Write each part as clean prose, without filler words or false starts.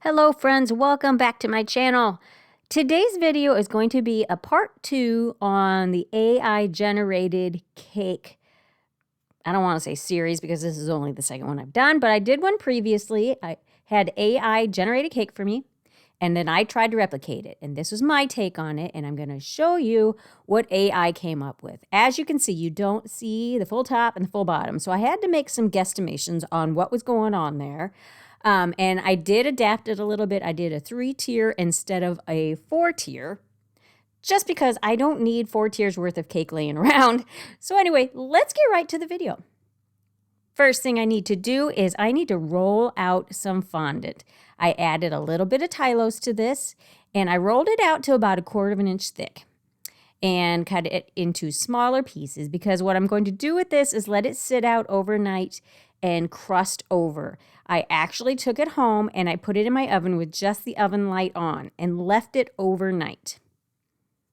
Hello friends, welcome back to my channel. Today's video is going to be a part 2 on the AI generated cake. I don't want to say series because this is only the second one I've done, but I did one previously. I had AI generate a cake for me, and then I tried to replicate it. And this was my take on it, and I'm going to show you what AI came up with. As you can see, you don't see the full top and the full bottom, so I had to make some guesstimations on what was going on there. And I did adapt it a little bit. I did a 3-tier instead of a 4-tier, just because I don't need 4 tiers worth of cake laying around. So anyway, let's get right to the video. First thing I need to do is I need to roll out some fondant. I added a little bit of Tylose to this, and I rolled it out to about 1/4 inch thick and cut it into smaller pieces, because what I'm going to do with this is let it sit out overnight and crust over. I actually took it home and I put it in my oven with just the oven light on and left it overnight.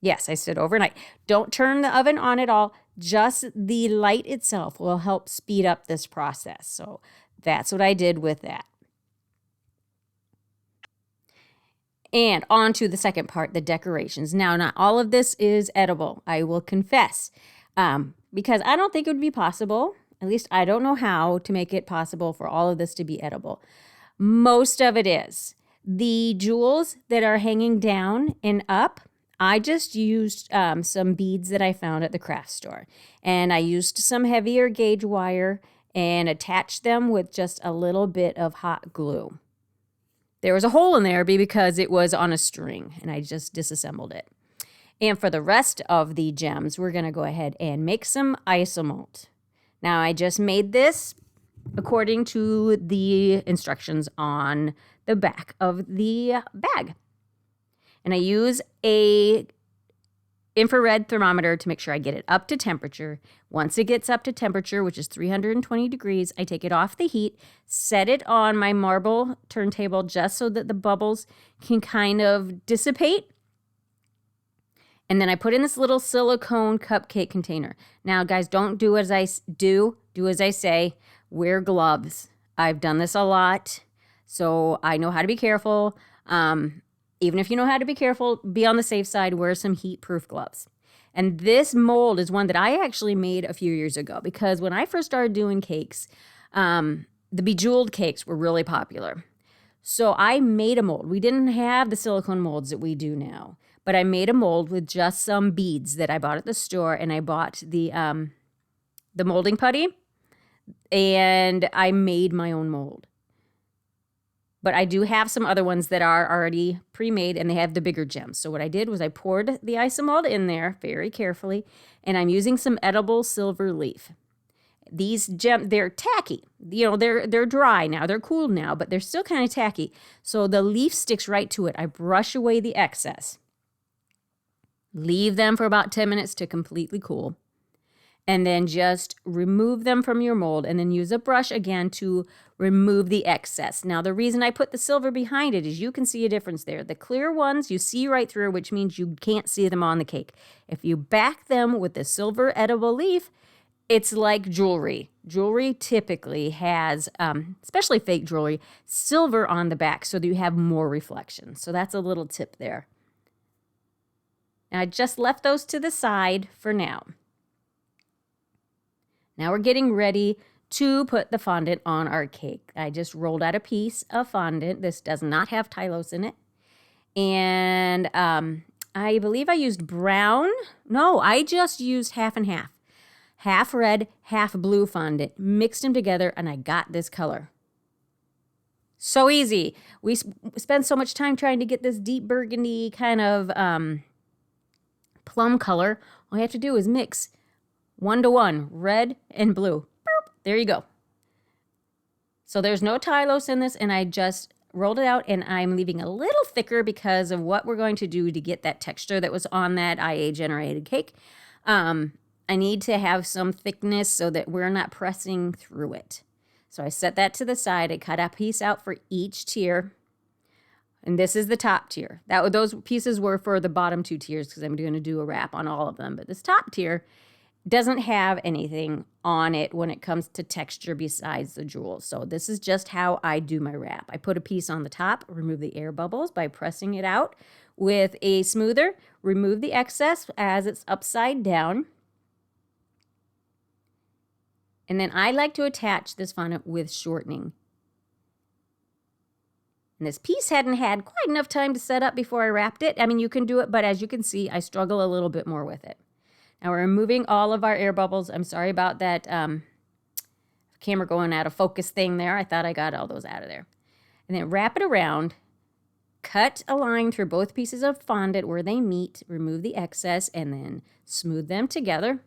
Yes, I said overnight. Don't turn the oven on at all. Just the light itself will help speed up this process. So that's what I did with that. And on to the second part, the decorations. Now, not all of this is edible, I will confess, because I don't think it would be possible. At least I don't know how to make it possible for all of this to be edible. Most of it is. The jewels that are hanging down and up, I just used some beads that I found at the craft store. And I used some heavier gauge wire and attached them with just a little bit of hot glue. There was a hole in there because it was on a string, and I just disassembled it. And for the rest of the gems, we're going to go ahead and make some isomalt. Now, I just made this according to the instructions on the back of the bag. And I use a infrared thermometer to make sure I get it up to temperature. Once it gets up to temperature, which is 320 degrees, I take it off the heat, set it on my marble turntable just so that the bubbles can kind of dissipate. And then I put in this little silicone cupcake container. Now, guys, don't do as I do. Do as I say. Wear gloves. I've done this a lot, so I know how to be careful. Even if you know how to be careful, be on the safe side. Wear some heat-proof gloves. And this mold is one that I actually made a few years ago, because when I first started doing cakes, the bejeweled cakes were really popular. So I made a mold. We didn't have the silicone molds that we do now, but I made a mold with just some beads that I bought at the store, and I bought the molding putty, and I made my own mold. But I do have some other ones that are already pre-made, and they have the bigger gems. So what I did was I poured the isomalt in there very carefully, and I'm using some edible silver leaf. These gems, they're tacky. You know, they're dry now. They're cooled now, but they're still kind of tacky. So the leaf sticks right to it. I brush away the excess. Leave them for about 10 minutes to completely cool. And then just remove them from your mold, and then use a brush again to remove the excess. Now, the reason I put the silver behind it is you can see a difference there. The clear ones you see right through, which means you can't see them on the cake. If you back them with the silver edible leaf, it's like jewelry. Jewelry typically has, especially fake jewelry, silver on the back so that you have more reflection. So that's a little tip there. Now, I just left those to the side for now. Now we're getting ready to put the fondant on our cake. I just rolled out a piece of fondant. This does not have Tylose in it. And I believe I used brown. No, I just used half and half. Half red, half blue fondant. Mixed them together, and I got this color. So easy. We spend so much time trying to get this deep burgundy kind of plum color. All you have to do is mix 1-to-1, red and blue. Boop, there you go. So there's no Tylose in this, and I just rolled it out, and I'm leaving a little thicker because of what we're going to do to get that texture that was on that IA-generated cake. I need to have some thickness so that we're not pressing through it. So I set that to the side. I cut a piece out for each tier. And this is the top tier. Those pieces were for the bottom 2 tiers because I'm going to do a wrap on all of them. But this top tier doesn't have anything on it when it comes to texture besides the jewels. So this is just how I do my wrap. I put a piece on the top, remove the air bubbles by pressing it out with a smoother, remove the excess as it's upside down. And then I like to attach this fondant with shortening. And this piece hadn't had quite enough time to set up before I wrapped it. I mean, you can do it, but as you can see, I struggle a little bit more with it. Now we're removing all of our air bubbles. I'm sorry about that camera going out of focus thing there. I thought I got all those out of there. And then wrap it around, cut a line through both pieces of fondant where they meet, remove the excess, and then smooth them together.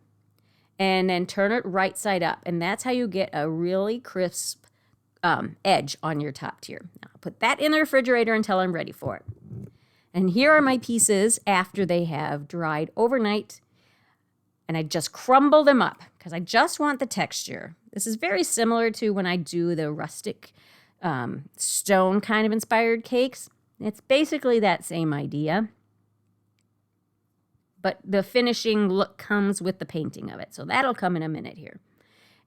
And then turn it right side up. And that's how you get a really crisp edge on your top tier. Now I'll put that in the refrigerator until I'm ready for it. And here are my pieces after they have dried overnight. And I just crumble them up because I just want the texture. This is very similar to when I do the rustic stone kind of inspired cakes. It's basically that same idea. But the finishing look comes with the painting of it. So that'll come in a minute here.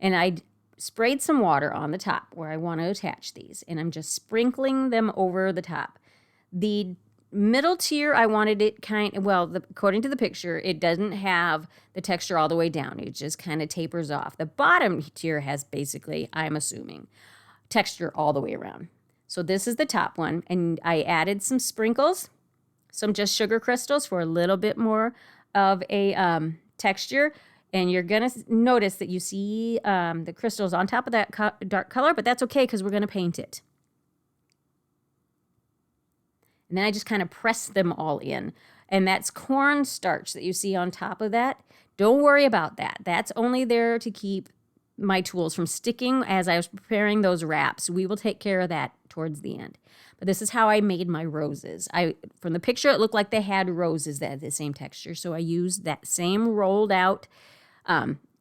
And I sprayed some water on the top where I want to attach these. And I'm just sprinkling them over the top. The middle tier, I wanted it according to the picture, it doesn't have the texture all the way down. It just kind of tapers off. The bottom tier has basically, I'm assuming, texture all the way around. So this is the top one. And I added some sprinkles, some just sugar crystals for a little bit more of a texture. And you're going to notice that you see the crystals on top of that dark color, but that's okay because we're going to paint it. And then I just kind of press them all in. And that's cornstarch that you see on top of that. Don't worry about that. That's only there to keep my tools from sticking as I was preparing those wraps. We will take care of that towards the end. But this is how I made my roses. From the picture, it looked like they had roses that had the same texture. So I used that same rolled out,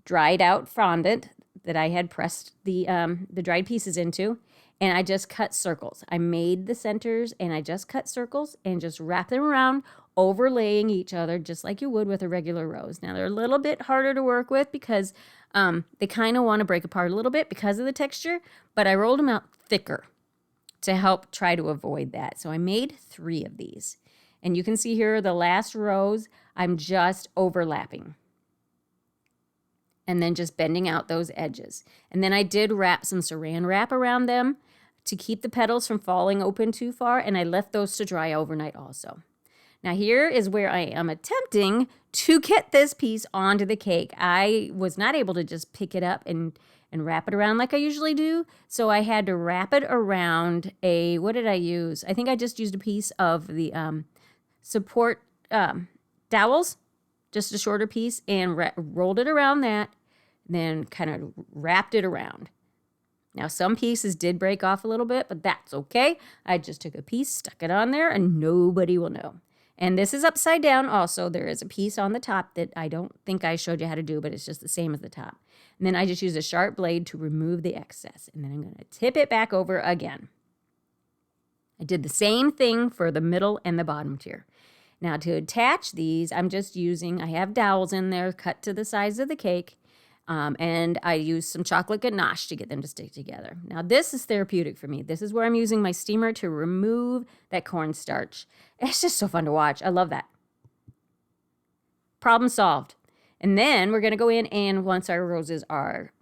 dried out fondant that I had pressed the dried pieces into. And I just cut circles. I made the centers and I just cut circles and just wrap them around, overlaying each other just like you would with a regular rose. Now they're a little bit harder to work with because they kind of want to break apart a little bit because of the texture, but I rolled them out thicker to help try to avoid that. So I made 3 of these. And you can see here the last rows, I'm just overlapping. And then just bending out those edges. And then I did wrap some saran wrap around them to keep the petals from falling open too far, and I left those to dry overnight also. Now here is where I am attempting to get this piece onto the cake. I was not able to just pick it up and wrap it around like I usually do, so I had to wrap it around what did I use? I think I just used a piece of the support dowels, just a shorter piece, and rolled it around that, then kind of wrapped it around. Now, some pieces did break off a little bit, but that's okay. I just took a piece, stuck it on there, and nobody will know. And this is upside down also. There is a piece on the top that I don't think I showed you how to do, but it's just the same as the top. And then I just use a sharp blade to remove the excess. And then I'm going to tip it back over again. I did the same thing for the middle and the bottom tier. Now, to attach these, I have dowels in there cut to the size of the cake. And I use some chocolate ganache to get them to stick together. Now, this is therapeutic for me. This is where I'm using my steamer to remove that cornstarch. It's just so fun to watch. I love that. Problem solved. And then we're going to go in, and once our roses are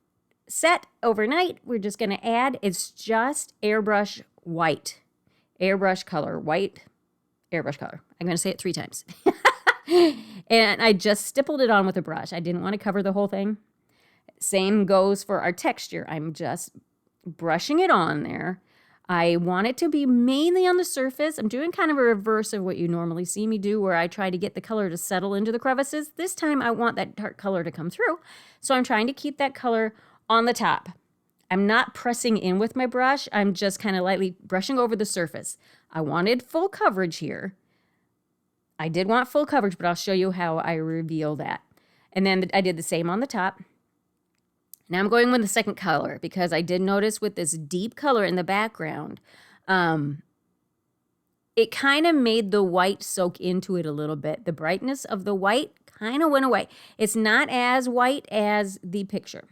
set overnight, we're just going to add, it's just airbrush white. Airbrush color, white, airbrush color. I'm going to say it 3 times. And I just stippled it on with a brush. I didn't want to cover the whole thing. Same goes for our texture. I'm just brushing it on there. I want it to be mainly on the surface. I'm doing kind of a reverse of what you normally see me do, where I try to get the color to settle into the crevices. This time I want that dark color to come through. So I'm trying to keep that color on the top. I'm not pressing in with my brush. I'm just kind of lightly brushing over the surface. I wanted full coverage here. I did want full coverage, but I'll show you how I reveal that. And then I did the same on the top. Now I'm going with the second color because I did notice with this deep color in the background, it kind of made the white soak into it a little bit. The brightness of the white kind of went away. It's not as white as the picture,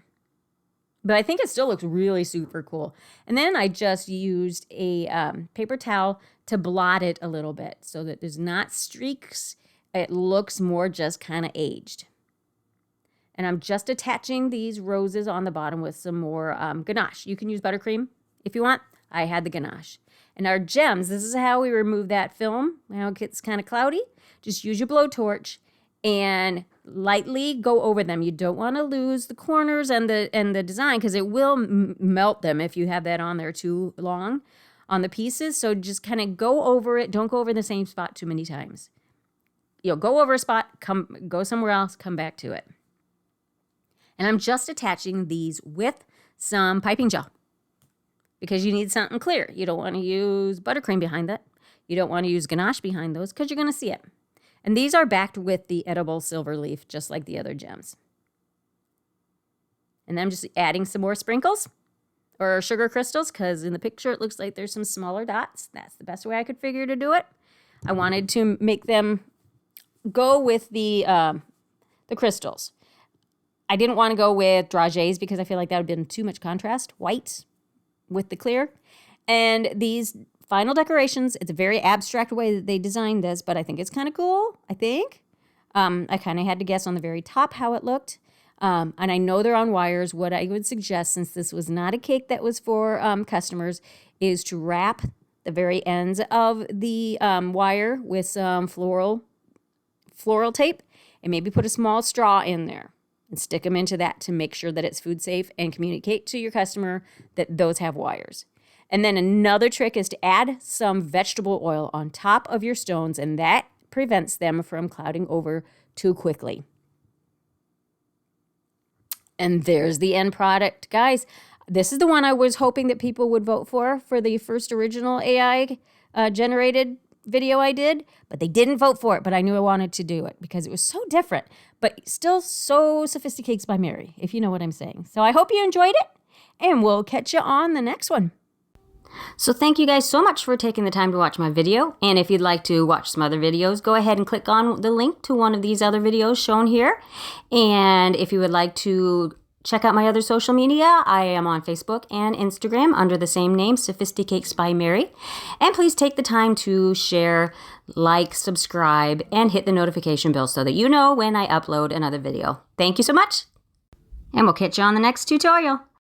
but I think it still looks really super cool. And then I just used a paper towel to blot it a little bit so that there's not streaks. It looks more just kind of aged. And I'm just attaching these roses on the bottom with some more ganache. You can use buttercream if you want. I had the ganache. And our gems, this is how we remove that film. Now it gets kind of cloudy. Just use your blowtorch and lightly go over them. You don't want to lose the corners and the design because it will melt them if you have that on there too long on the pieces. So just kind of go over it. Don't go over the same spot too many times. You'll go over a spot, go somewhere else, come back to it. And I'm just attaching these with some piping gel because you need something clear. You don't want to use buttercream behind that. You don't want to use ganache behind those because you're going to see it. And these are backed with the edible silver leaf, just like the other gems. And then I'm just adding some more sprinkles or sugar crystals because in the picture it looks like there's some smaller dots. That's the best way I could figure to do it. I wanted to make them go with the crystals. I didn't want to go with dragées because I feel like that would have been too much contrast. White with the clear. And these final decorations, it's a very abstract way that they designed this, but I think it's kind of cool, I think. I kind of had to guess on the very top how it looked. And I know they're on wires. What I would suggest, since this was not a cake that was for customers, is to wrap the very ends of the wire with some floral tape and maybe put a small straw in there and stick them into that to make sure that it's food safe and communicate to your customer that those have wires. And then another trick is to add some vegetable oil on top of your stones, and that prevents them from clouding over too quickly. And there's the end product, guys. This is the one I was hoping that people would vote for the first original AI generated video I did, but they didn't vote for it, but I knew I wanted to do it because it was so different, but still so Sophisticates by Mary, if you know what I'm saying. So I hope you enjoyed it, and we'll catch you on the next one. So thank you guys so much for taking the time to watch my video, and if you'd like to watch some other videos, go ahead and click on the link to one of these other videos shown here. And if you would like to check out my other social media, I am on Facebook and Instagram under the same name, Sophisticates by Mary. And please take the time to share, like, subscribe, and hit the notification bell so that you know when I upload another video. Thank you so much, and we'll catch you on the next tutorial.